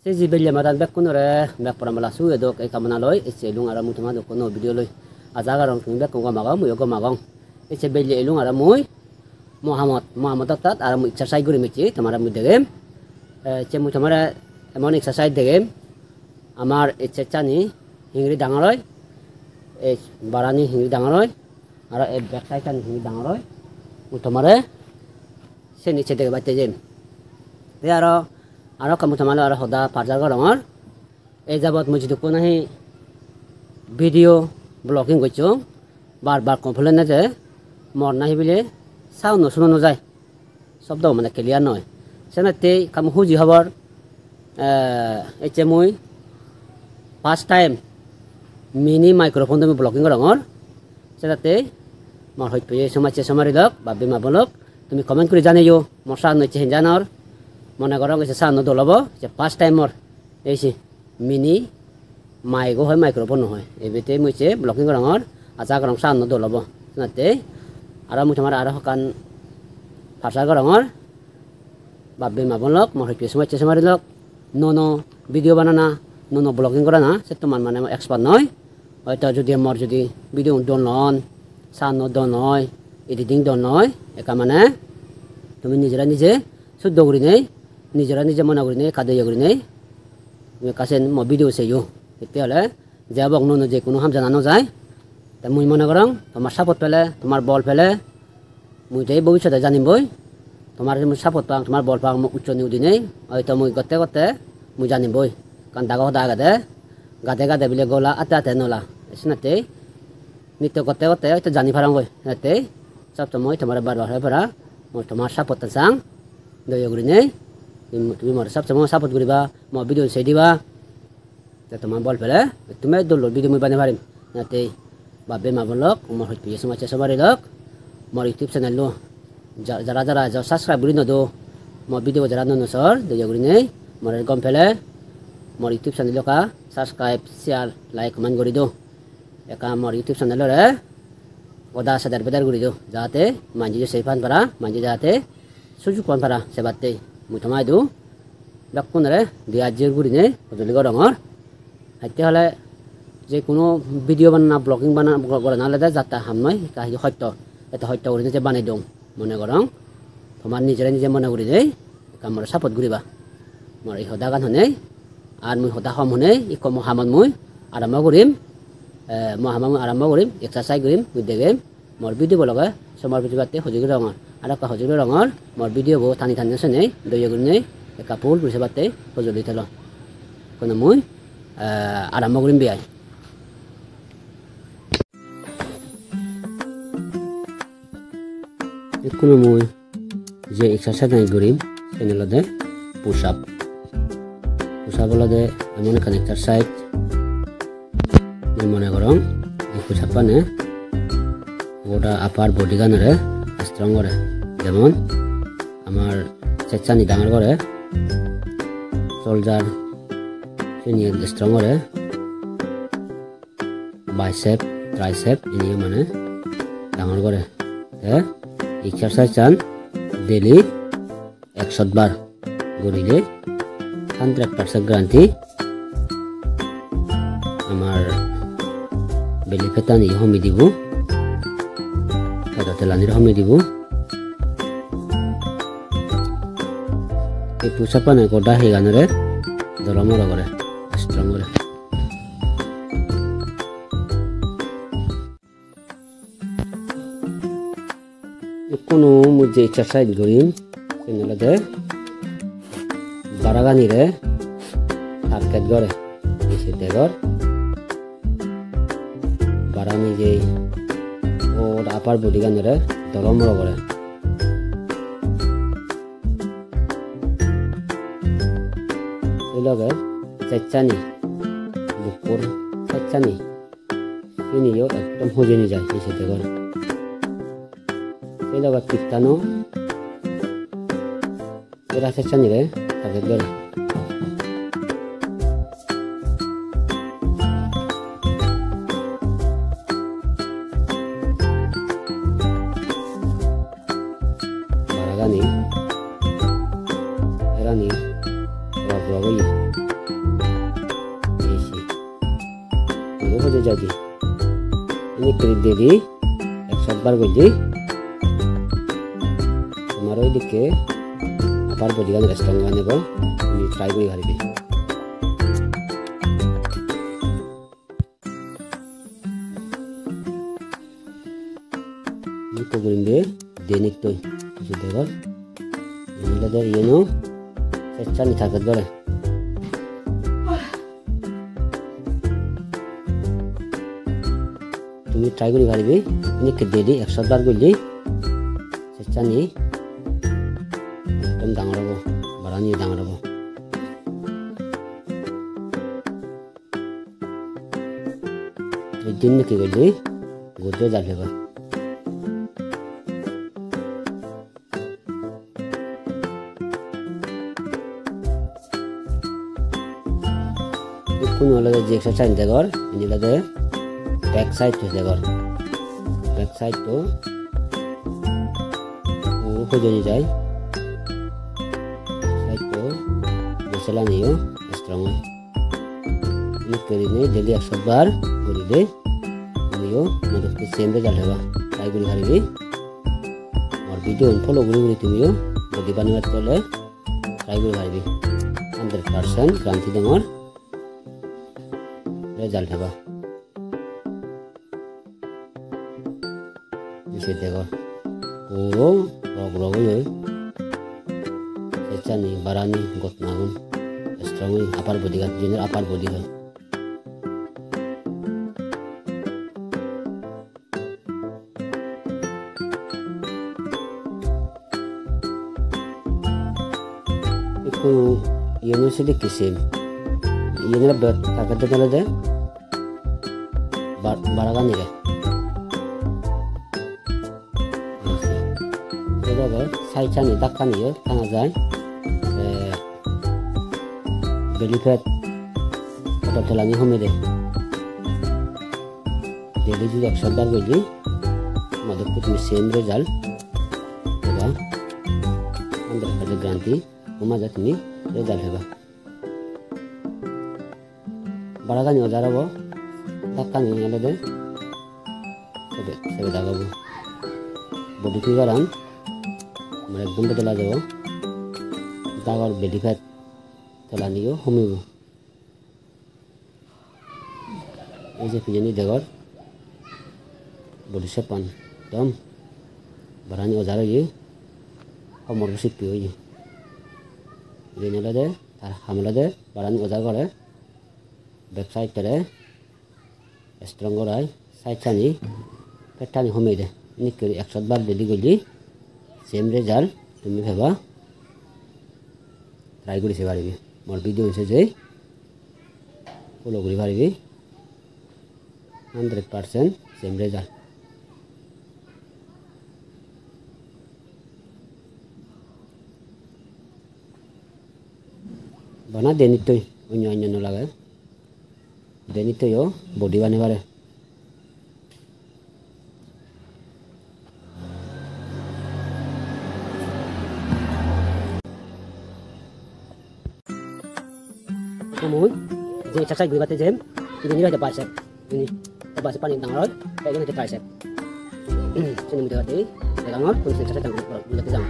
se jibelya madan bek kunore bek paramala su edok e kamana loy ese lung ara mutuma do kono video loy azaga rong tung bek ko magam mu yogo magong ese belya elung ara muy Muhammad tat ara mu exercise guri mechi tamara mu degem che mu tamara emon exercise degem amar ese chani hingri dangaloy e barani hingri dangaloy ara e bek side chani hingri dangaloy mu tamara se niche dege batte jem te aro kamu tamala aro hoda parjar gorongor e jabot mujidu ko nahi video blogging gocho bar complain na je mor nahi bile sound no suno no jay শব্দ মানে clear নয় সেনাতে কাম হুজি হবার এচে মুই first time mini microphone তুমি blogging করঙর সেনাতে মর হইত পেয়ে সমাজে সমারি লক বা বিমা বলক তুমি কমেন্ট করে জানাইও মর সান নইছে জানার মনে করং এসে সান দলব যে ফার্স্ট টাইম মর এইছি মিনি মাইগো হয় মাইক্রোফোন হয় এবেতে মুইছে ব্লগিং করঙর আজা করং সান দলব সেনাতে আর মুই তোমার আর হকান ভাষা করঙর বাব্বে মাবলক মর হইতে সমাজে সমারি লক নো ভিডিও বানানা নো ব্লগিং করা না সে তোমার মানে এক্সপার্ট নয় হয়তো যদি মর যদি ভিডিও ডন লন সান ডন নয় এডিটিং ডন নয় একা মানে তুমি নিজেরা নিজে শুদ্ধ করি নেই নিজেরা নিজে মনে করি নেই খাদ্য করি নেই তুমি কাছে ভিডিও চাইও তেতিয়াহ'লে যাবক নো যে কোনো হাম জানানো যায় তা মুই মনে করং তোমার সাপোর্ট পেলে তোমার বল পেলে মুই তাই ভবিষ্যতে জানিবই তোমার সাপোর্ট পাং তোমার বল পাং উচ্চ নিউ দিনেই হয়তো মুই গতে মুই জানিবই কারণ দাগা গাদে গাদে বিলে গলা আতে নলা এসনাতে নিত্য গতে হয়তো জানি ফারাঙ্গই নাতে সব সময় তোমার বারবার হয়ে পড়া মই তোমার সাপোর্ট চাং দয়া করি নেই তুমি মোর সব সময় সাপোর্ট করিবা মই ভিডিও চাই দিবা তোমার বল পেলে তুমি দৌড় ভিডিও মুই বানাই পারিম নাতে বাবে মাবলক মোর হইতে সমাজে সবারই লক মোর ইউটিউব চ্যানেল লো যারা সাবস্ক্রাইব করি নদো মোর ভিডিও যারা নসর দয়া করি নেই মোর গম পেলে মোর ইউটিউব চ্যানেল কা সাবস্ক্রাইব শেয়ার লাইক কমেন্ট করি দো একা মোর ইউটিউব চ্যানেল রে ওদা সাদার বেদার করি দো যাতে মানজি যে সেফান পারা মানজি যাতে সুযোগ পান পারা সেবাতে মুই থমাই দো বেকুন রে দিয়া জির করি নেই হজলি গরঙর হাইতে হলে যে কোনো ভিডিও বানা ব্লগিং বানা করে নালে যাতা হাম নয় কাহি সত্য এটা সত্য করে যে বানাই দিওঁ মনে করং তোমার নিজে মনে করি দেই কামর সাপোর্ট করিবা মোর এই সদা গান হনে আর মুই সদা কম হনে ই কম হামত মুই আরম্ভ করিম আরম্ভ করিম এক্সারসাইজ করিম মুই দেখিম মোর ভিডিও লগে সমর প্ৰতিবাদে সজুগি ৰঙৰ আৰু কা সজুগি ৰঙৰ মোৰ ভিডিও বহু থানি আছে নেই দয়া কৰি নেই একা ফুল প্ৰতিবাদে সজুলি থল কোনো মুই আরম্ভ করিম বিয়াই কোনো মুই যে এক্সারসাইজ নাই করিম চ্যানেলতে পুশ আপ হলদে এমন একটা এক্সারসাইজ মনে করং এই পুশ আপ মানে গোটা আপার বডি গানরে স্ট্রং করে যেমন আমার চেচানি ডাঙর করে শোল্ডার নিয়ে স্ট্রং করে বাইসেপ ট্রাইসেপ এনিয়ে মানে ডাঙর করে এক্সারসাইজ চান ডেইলি 100 বার করিলে 100% গ্যারান্টি আমার বেলি ফেটানি হমি দিব এটা তেলানির হমি দিব এই পুষাপা নাই গোটা সেই গানরে দলমর করে স্ট্রং করে কোনো মুঝে এক্সারসাইজ করিম চ্যানেলতে বারাগানিরে টার্গেট করে এসে দেগর বারানি যে ওর আপার বডি গানরে দলমর করে এই লগে চেচানি বুকুর চেচানি চিনিও একদম হজেনি যায় এসে দেগর এই লগে পিত্তানো এরা চেচানি রে টার্গেট করে Rani Rani Rob jadi ini kiri diri 100 বার করলি তোমার ওইদিকে আপার বডি গান স্ট্রং বানাব তুমি ট্রাই করে হারিবি নিকো গুলিমবে দেনিক তুই কিছু দেখর এগুলো ইয়েনো চেষ্টা নি থাকত বলে তুমি ট্রাই করে পারিবি নিক দেলি 100 বার করলি চেষ্টা নি একদম ডাঙর হব বাড়ানি ডাঙর হব দিন কি করলি গোদরে জাল ফেবা কোন হলো যে এক্সারসাইজ দেখর এনিলাতে बैक साइड तो देखो बैक साइड तो ऊपर जो जाए साइड तो मसला नहीं हो स्ट्रॉन्ग है ये करीने डेली 100 बार बोली दे नियो मतलब कि सेम रिजल्ट होगा ट्राई करी हारिबी और वीडियो फॉलो करी तुमियो बॉडी बनवार चले ट्राई करी हारिबी 100% क्रांति दमर रिजल्ट होगा इसे देखो पूरो रोग है सेचानी बारानी गोतनागुन स्ट्रॉन्ग अपर बॉडी का जेनर अपर बॉडी है इको ये नो से किसे ये ना ताकत चला दे बारागा नहीं है साइचानी दाक्कानियो थाना जाय बेलिफेट टटलानि हमेदे डेली जो 100 बार गइली मदद तुम सेम रिजल्ट होगा 100% गारंटी उमा जातनी रिजल्ट होगा बारागानि हजारबो दाक्कानि हमेदे सबे दागाबो बॉडी फिगारान एकदम बदला जाओ दाग और बेली फैट चलानी हो हमें ऐसे फिजनी देगर बॉडी से पान दम बरानी औजार ये और मोर सिक पियो ये नेला दे तार हमला दे बरानी औजार करे बैक साइड करे स्ट्रॉन्ग राय साइड चानी पेटानी हमें दे निकरी 100 बार डेली गली सेम रिजल्ट তুমি ভাবা ট্রাই কৰি চাই পাৰিবি মোৰ ভিডিও হৈছে যে ফলো কৰি পাৰিবি 100% সেম রেজাল্ট বনা দেনিতই অন্য অন্য নলাগে দেনিতইও body বানিবারে namun je exercise gue bate jem ini ada bicep ini bicep paling tanggal kayak ini tricep sini mudah hati tanggal pun exercise tanggal bulat jam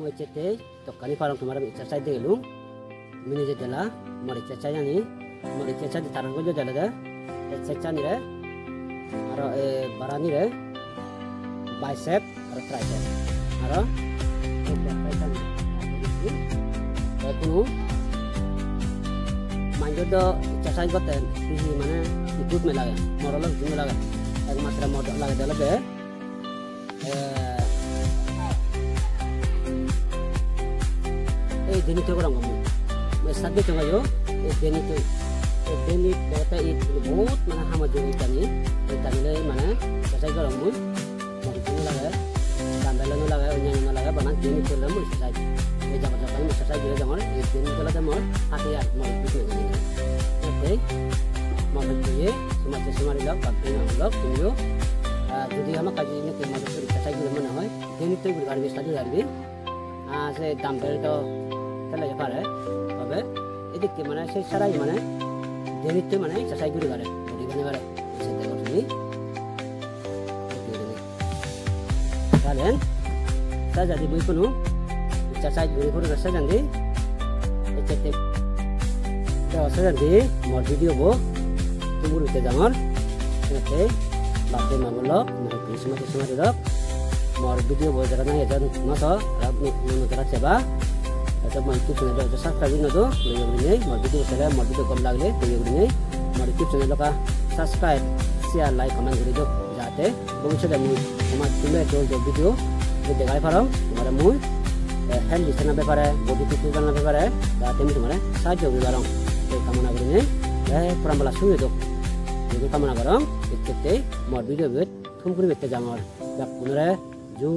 moi chete to kani parang kemarin exercise de gelung mini je jala mari exercise ani mari exercise di tarang gojo jala da exercise ni re aro barani re bicep aro tricep aro kuno manjo do exercise goten hihi mane ikut me lage morolog jung lage ek matra modok lage dala be deni to orang kamu sabit to ngayo deni data it बहुत mana hama jori tani le mana exercise orang mu mari jung lage tambal lage onyang lage bana deni to lamu exercise jaga-jaga exercise juga jangan deni to lage mor hati ya mau itu oke mau berjaya semua log pakai log tunggu jadi hama kaji ini ke mau exercise juga mana hoy deni to bergarbi study garbi se dumbbell to তাহলে পারে তবে এদিকে মানে সেই সারাই মানে জেনিতে মানে exercise করে করে বডি বানাই করে সেটা করছি তাহলে তা যদি বই কোনো এক্সারসাইজ করে করে রসা জানি এতে তো রসা জানি মোর ভিডিও বো তুমুরতে জামর এতে বাপে মামলো মানে কিসমতে রক মোর ভিডিও বো যারা না এজন নস আপনি নতরা সেবা atau mau YouTube channel itu subscribe ini tuh ini mau video saya mau video kom lagi ini mau YouTube channel ka subscribe share like comment gitu jate भविष्य में हमारे तुम्हें जो video जो दिखाई पा रहा हूँ तुम्हारा मुँह हेल्थ लिखना भी पारे बॉडी फिटनेस करना भी पारे जाते में तुम्हारे साथ जो भी कर रहा हूँ ये कामना करेंगे पूरा मला सुने दो ये कामना कर रहा हूँ इतने मोर वीडियो भी तुम पूरी बेटे जामर या पुनः जो